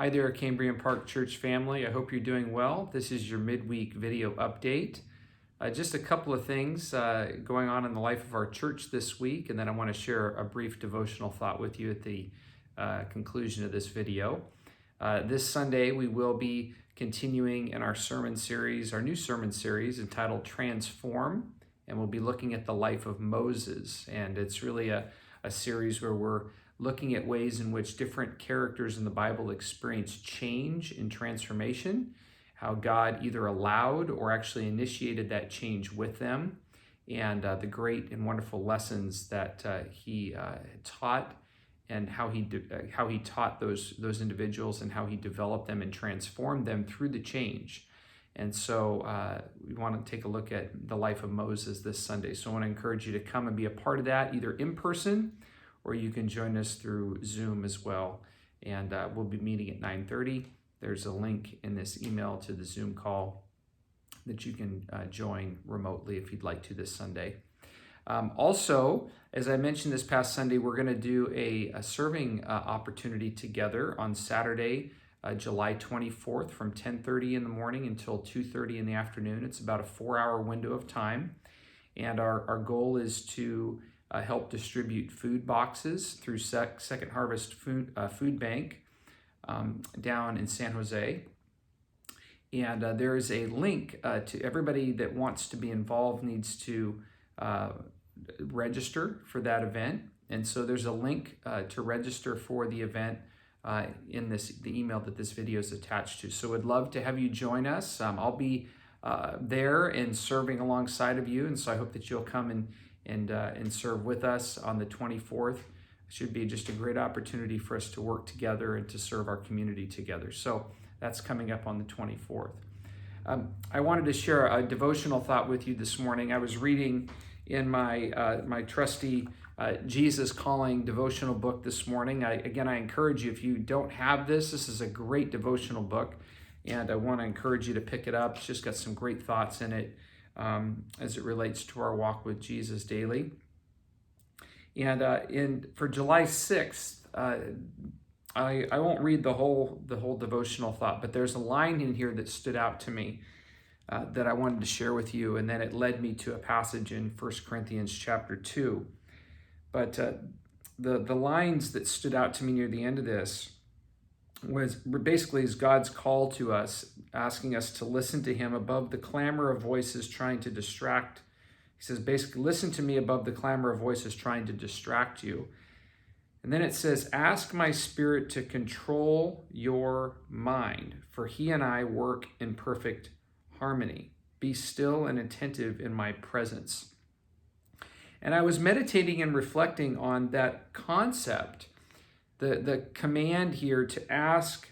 Hi there, Cambrian Park Church family. I hope you're doing well. This is your midweek video update. Just a couple of things going on in the life of our church this week, and then I want to share a brief devotional thought with you at the conclusion of this video. This Sunday, we will be continuing in our sermon series, our new sermon series entitled Transform, and we'll be looking at the life of Moses. And it's really a series where we're looking at ways in which different characters in the Bible experience change and transformation, how God either allowed or actually initiated that change with them, and the great and wonderful lessons that he taught, and how he taught those individuals and how he developed them and transformed them through the change. And so we want to take a look at the life of Moses this Sunday. So I want to encourage you to come and be a part of that, either in person or you can join us through Zoom as well. And we'll be meeting at 9:30. There's a link in this email to the Zoom call that you can join remotely if you'd like to this Sunday. Also, as I mentioned this past Sunday, we're going to do a serving opportunity together on Saturday, July 24th from 10:30 in the morning until 2:30 in the afternoon. It's about a 4-hour window of time. And our goal is to help distribute food boxes through Second Harvest Food Bank down in San Jose. And there is a link to everybody that wants to be involved needs to register for that event. And so there's a link to register for the event in the email that this video is attached to. So we'd love to have you join us. I'll be there and serving alongside of you. And so I hope that you'll come and serve with us on the 24th. It should be just a great opportunity for us to work together and to serve our community together. So that's coming up on the 24th. I wanted to share a devotional thought with you this morning. I was reading in my trusty Jesus Calling devotional book this morning. I encourage you, if you don't have this is a great devotional book, and I want to encourage you to pick it up. It's just got some great thoughts in it as it relates to our walk with Jesus daily. And for July 6th, I won't read the whole devotional thought, but there's a line in here that stood out to me that I wanted to share with you, and then it led me to a passage in 1 Corinthians chapter 2. But the lines that stood out to me near the end of this was basically is God's call to us, asking us to listen to him above the clamor of voices trying to distract. He says, basically, listen to me above the clamor of voices trying to distract you. And then it says, ask my spirit to control your mind, for he and I work in perfect harmony. Be still and attentive in my presence. And I was meditating and reflecting on that concept, the command here to ask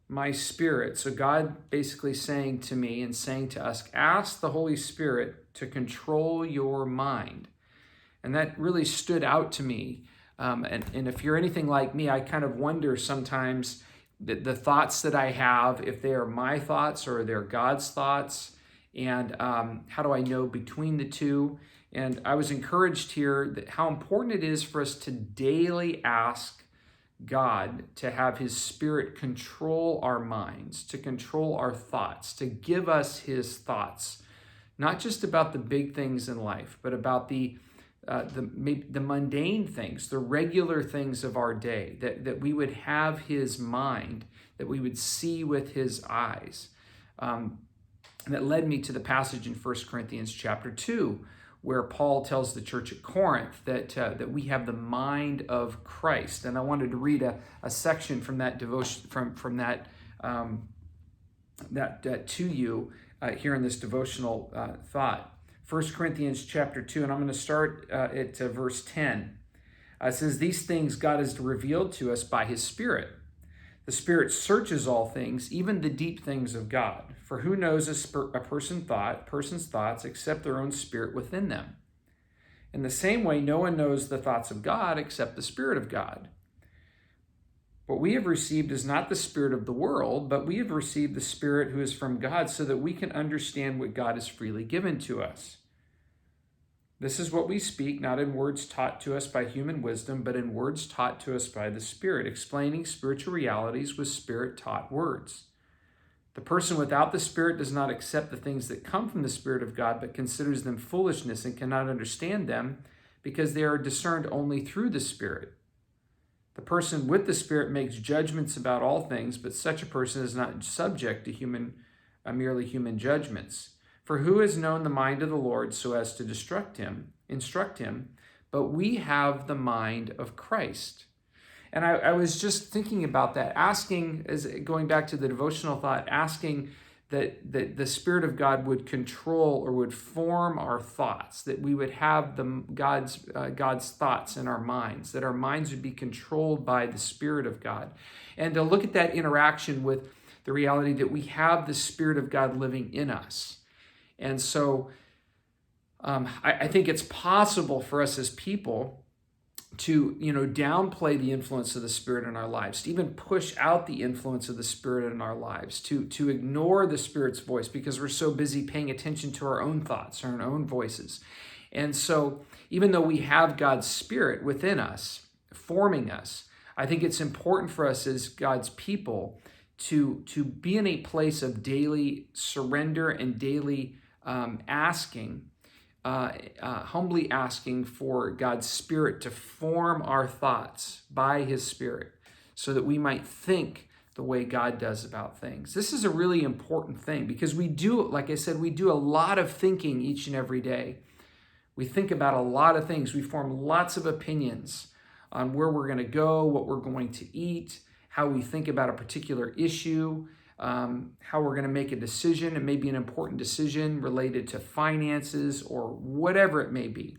my spirit. So God basically saying to me and saying to us, ask the Holy Spirit to control your mind. And that really stood out to me. And if you're anything like me, I kind of wonder sometimes the thoughts that I have, if they are my thoughts or they're God's thoughts, and how do I know between the two? And I was encouraged here that how important it is for us to daily ask God to have his spirit control our minds, to control our thoughts, to give us his thoughts, not just about the big things in life, but about the mundane things, the regular things of our day, that we would have his mind, that we would see with his eyes. And that led me to the passage in 1 Corinthians chapter 2, where Paul tells the church at Corinth that we have the mind of Christ. And I wanted to read a section from that devotion, from that to you here in this devotional thought. 1 Corinthians chapter 2, and I'm going to start at verse 10. It says, these things God has revealed to us by his Spirit. The Spirit searches all things, even the deep things of God. For who knows a person's thoughts except their own spirit within them? In the same way, no one knows the thoughts of God except the Spirit of God. What we have received is not the spirit of the world, but we have received the Spirit who is from God, so that we can understand what God has freely given to us. This is what we speak, not in words taught to us by human wisdom, but in words taught to us by the Spirit, explaining spiritual realities with Spirit-taught words. The person without the Spirit does not accept the things that come from the Spirit of God, but considers them foolishness and cannot understand them because they are discerned only through the Spirit. The person with the Spirit makes judgments about all things, but such a person is not subject to merely human judgments. For who has known the mind of the Lord so as to instruct him? But we have the mind of Christ. And I was just thinking about that, going back to the devotional thought, asking that the Spirit of God would control or would form our thoughts, that we would have God's thoughts in our minds, that our minds would be controlled by the Spirit of God. And to look at that interaction with the reality that we have the Spirit of God living in us. And so I think it's possible for us as people to downplay the influence of the Spirit in our lives, to even push out the influence of the Spirit in our lives, to ignore the Spirit's voice because we're so busy paying attention to our own thoughts, our own voices. And so even though we have God's Spirit within us, forming us, I think it's important for us as God's people to be in a place of daily surrender and daily humbly asking for God's Spirit to form our thoughts by His Spirit so that we might think the way God does about things. This is a really important thing because we do, like I said, we do a lot of thinking each and every day. We think about a lot of things. We form lots of opinions on where we're going to go, what we're going to eat, how we think about a particular issue, how we're going to make a decision. It may be an important decision related to finances or whatever it may be.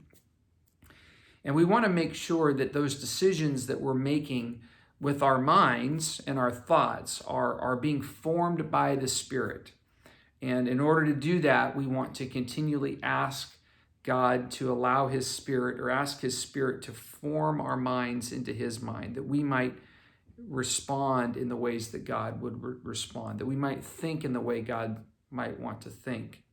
And we want to make sure that those decisions that we're making with our minds and our thoughts are being formed by the Spirit. And in order to do that, we want to continually ask God to allow His Spirit, or ask His Spirit to form our minds into His mind, that we might respond in the ways that God would respond, that we might think in the way God might want to think.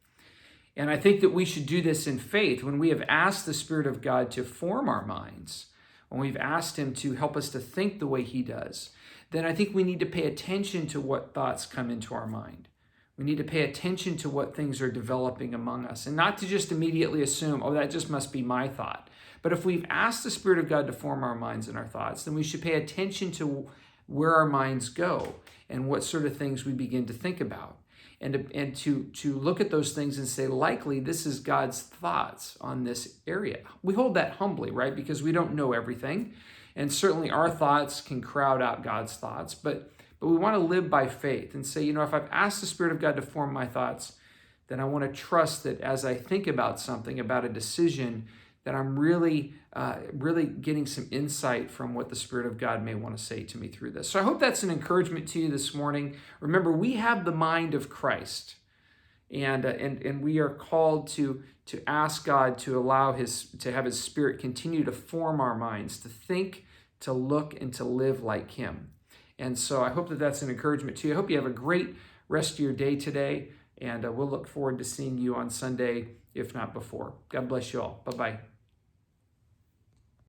And I think that we should do this in faith. When we have asked the Spirit of God to form our minds, when we've asked Him to help us to think the way He does, then I think we need to pay attention to what thoughts come into our mind. We need to pay attention to what things are developing among us, and not to just immediately assume, oh, that just must be my thought. But if we've asked the Spirit of God to form our minds and our thoughts, then we should pay attention to where our minds go and what sort of things we begin to think about. And to look at those things and say, likely, this is God's thoughts on this area. We hold that humbly, right? Because we don't know everything. And certainly our thoughts can crowd out God's thoughts. But we want to live by faith and say, if I've asked the Spirit of God to form my thoughts, then I want to trust that as I think about something, about a decision, that I'm really getting some insight from what the Spirit of God may want to say to me through this. So I hope that's an encouragement to you this morning. Remember, we have the mind of Christ, and we are called to ask God to have His Spirit continue to form our minds, to think, to look, and to live like Him. And so I hope that that's an encouragement to you. I hope you have a great rest of your day today, and we'll look forward to seeing you on Sunday, if not before. God bless you all. Bye-bye.